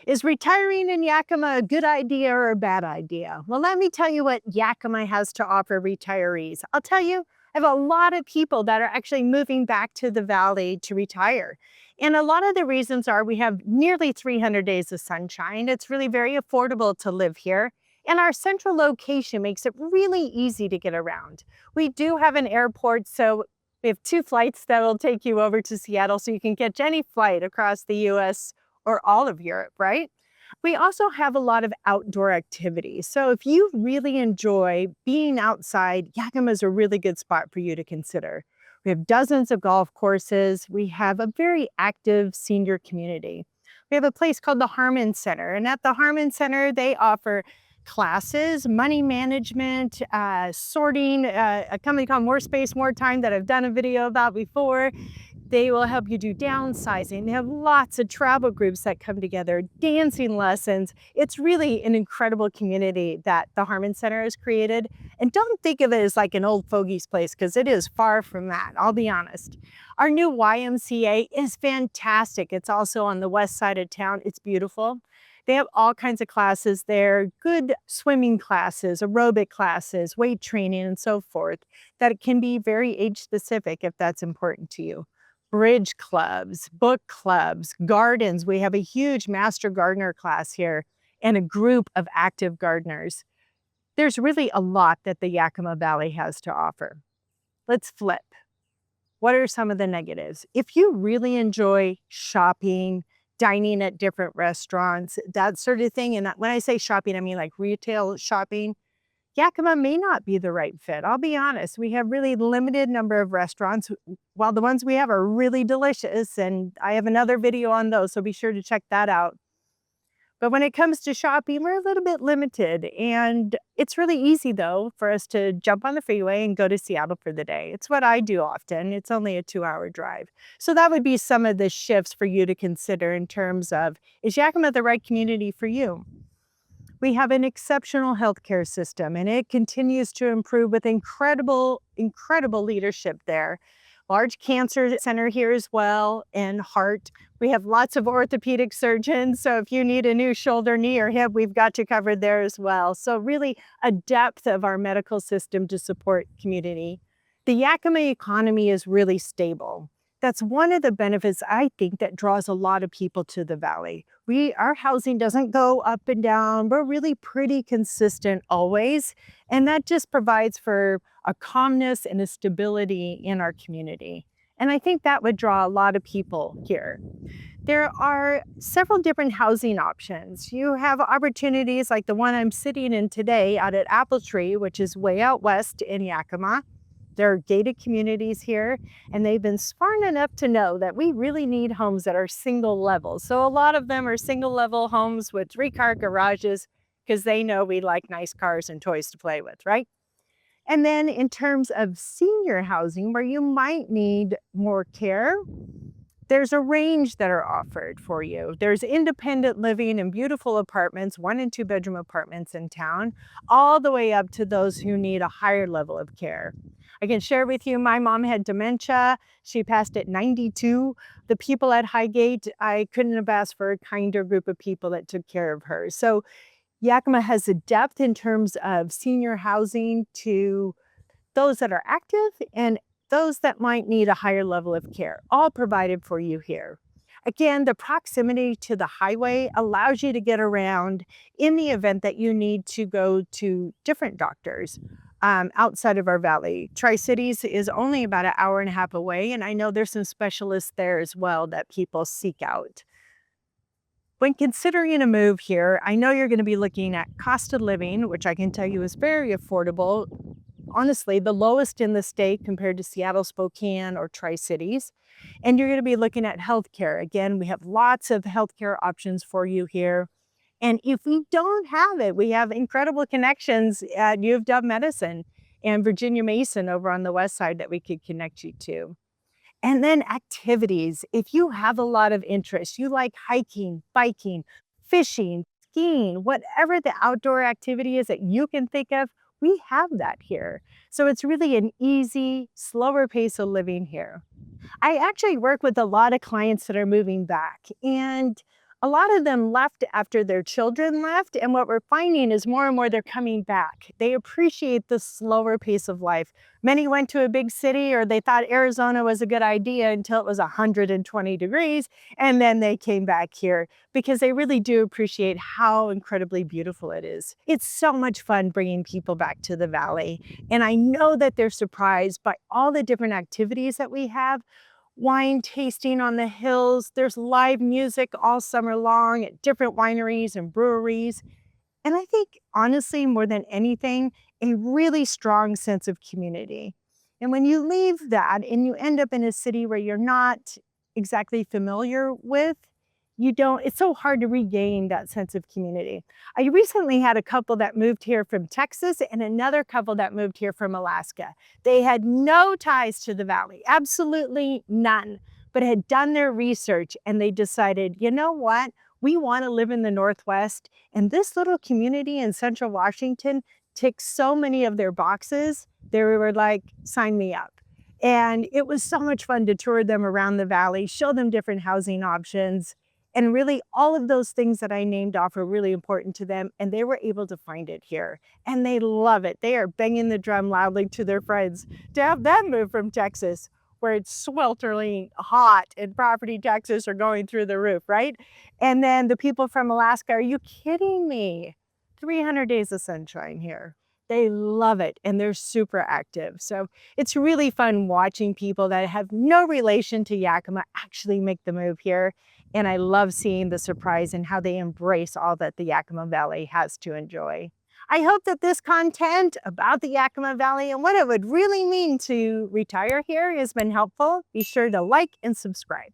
Is retiring in Yakima a good idea or a bad idea? Well, let me tell you what Yakima has to offer retirees. I'll tell you, I have a lot of people that are actually moving back to the valley to retire. And a lot of the reasons are we have nearly 300 days of sunshine. It's really very affordable to live here. And our central location makes it really easy to get around. We do have an airport, so we have 2 flights that'll take you over to Seattle, so you can catch any flight across the US or all of Europe, right? We also have a lot of outdoor activities. So if you really enjoy being outside, Yakima is a really good spot for you to consider. We have dozens of golf courses. We have a very active senior community. We have a place called the Harmon Center. And at the Harmon Center, they offer classes, money management, sorting, a company called More Space, More Time that I've done a video about before. They will help you do downsizing. They have lots of travel groups that come together, dancing lessons. It's really an incredible community that the Harmon Center has created. And don't think of it as like an old fogey's place, because it is far from that, I'll be honest. Our new YMCA is fantastic. It's also on the west side of town. It's beautiful. They have all kinds of classes there, good swimming classes, aerobic classes, weight training, and so forth, that can be very age specific if that's important to you. Bridge clubs, book clubs, gardens. We have a huge master gardener class here and a group of active gardeners. There's really a lot that the Yakima Valley has to offer. Let's flip. What are some of the negatives? If you really enjoy shopping, dining at different restaurants, that sort of thing, and when I say shopping, I mean like retail shopping, Yakima may not be the right fit. I'll be honest, we have really limited number of restaurants, while the ones we have are really delicious, and I have another video on those, so be sure to check that out. But when it comes to shopping, we're a little bit limited, and it's really easy though for us to jump on the freeway and go to Seattle for the day. It's what I do often. It's only a 2-hour drive. So that would be some of the shifts for you to consider in terms of, is Yakima the right community for you? We have an exceptional healthcare system, and it continues to improve with incredible leadership there. Large cancer center here as well, and heart. We have lots of orthopedic surgeons, so if you need a new shoulder, knee, or hip, we've got you covered there as well. So really a depth of our medical system to support community. The Yakima economy is really stable. That's one of the benefits, I think, that draws a lot of people to the valley. Our housing doesn't go up and down. We're really pretty consistent always. And that just provides for a calmness and a stability in our community. And I think that would draw a lot of people here. There are several different housing options. You have opportunities like the one I'm sitting in today out at Apple Tree, which is way out west in Yakima. There are gated communities here, and they've been smart enough to know that we really need homes that are single level. So a lot of them are single level homes with 3-car garages, because they know we like nice cars and toys to play with, right? And then in terms of senior housing, where you might need more care, there's a range that are offered for you. There's independent living in beautiful apartments, 1 and 2 bedroom apartments in town, all the way up to those who need a higher level of care. I can share with you, my mom had dementia. She passed at 92. The people at Highgate, I couldn't have asked for a kinder group of people that took care of her. So Yakima has a depth in terms of senior housing to those that are active and those that might need a higher level of care, all provided for you here. Again, the proximity to the highway allows you to get around in the event that you need to go to different doctors outside of our valley. Tri-Cities is only about an hour and a half away, and I know there's some specialists there as well that people seek out. When considering a move here, I know you're going to be looking at cost of living, which I can tell you is very affordable. Honestly, the lowest in the state compared to Seattle, Spokane, or Tri-Cities. And you're going to be looking at healthcare. Again, we have lots of healthcare options for you here. And if we don't have it, we have incredible connections at U of W Medicine and Virginia Mason over on the west side that we could connect you to. And then activities. If you have a lot of interest, you like hiking, biking, fishing, skiing, whatever the outdoor activity is that you can think of, we have that here. So it's really an easy, slower pace of living here. I actually work with a lot of clients that are moving back, and A lot of them left after their children left, and what we're finding is more and more they're coming back. They appreciate the slower pace of life. Many went to a big city, or they thought Arizona was a good idea until it was 120 degrees, and then they came back here because they really do appreciate how incredibly beautiful it is. It's so much fun bringing people back to the valley, and I know that they're surprised by all the different activities that we have. Wine tasting on the hills. There's live music all summer long at different wineries and breweries. And I think, honestly, more than anything, a really strong sense of community. And when you leave that and you end up in a city where you're not exactly familiar with, it's so hard to regain that sense of community. I recently had a couple that moved here from Texas and another couple that moved here from Alaska. They had no ties to the valley, absolutely none, but had done their research and they decided, you know what? We want to live in the Northwest, and this little community in Central Washington ticks so many of their boxes. They were like, sign me up. And it was so much fun to tour them around the valley, show them different housing options. And really, all of those things that I named off are really important to them, and they were able to find it here. And they love it. They are banging the drum loudly to their friends to have them move from Texas, where it's sweltering hot and property taxes are going through the roof, right? And then the people from Alaska, are you kidding me? 300 days of sunshine here. They love it and they're super active. So it's really fun watching people that have no relation to Yakima actually make the move here. And I love seeing the surprise and how they embrace all that the Yakima Valley has to enjoy. I hope that this content about the Yakima Valley and what it would really mean to retire here has been helpful. Be sure to like and subscribe.